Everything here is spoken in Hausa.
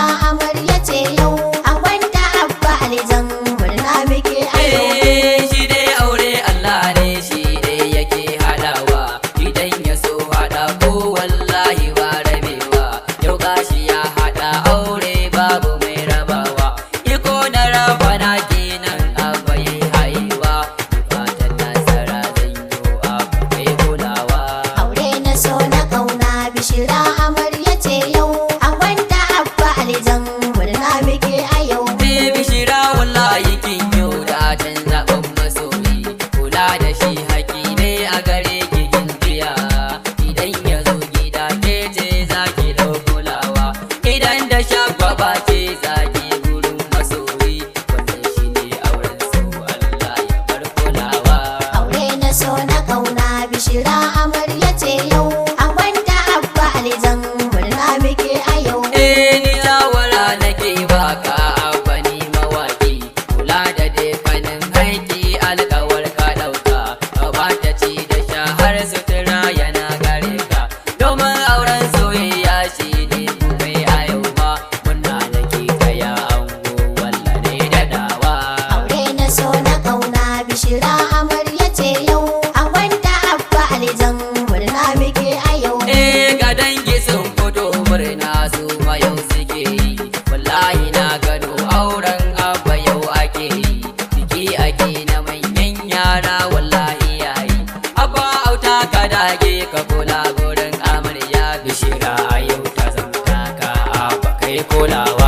bishira amarya ce yau an wanda abba alizan murna muke a yau. Shi dai aure Allah ne shi dai yake hadawa idan ya so hada ko wallahi ba rabewa yau gashi ya hada aure babu mai rabawa iko na rabana kenan abba yayi haiwa fatan nasara zan yo abba kai kulawa. Aure na so na kauna bishira amarya ce yau an wanda abba alizan murna muke a yau. Bishira wallahi kin yau da can zaɓen masoyi kula da shi haƙi ne a gare ki kin jiya idan ya zo gida ke ce za ki ɗau kulawa idan da shagwaba ce za ki gurin masoyi wannan shi ne auren su Allah ya bar kulawa. Aure na so na kauna bishira amarya ce yau an wanda abba alizan murna muke a yau. Ni shawara nake baka abba ni mawaki kula da defanin aiki alkawar ka ɗauka ka ba ta ci da sha har sutura yana gare ka domin auren soyayya shi ne mai a yau ma muna nake kaya ango walla ne da dawa. Aure na so na kauna bishira amarya ce yau an wanda abba alizan murna muke a yau. Ga dangi sun fito murna su ma yau suke yi wallahi na gano auren abba yau ake yi biki ake na manyan yara wallahi yayi abba auta ka dage ka kula gurin amarya bishira yau ta zanta ka abba kai kulawa.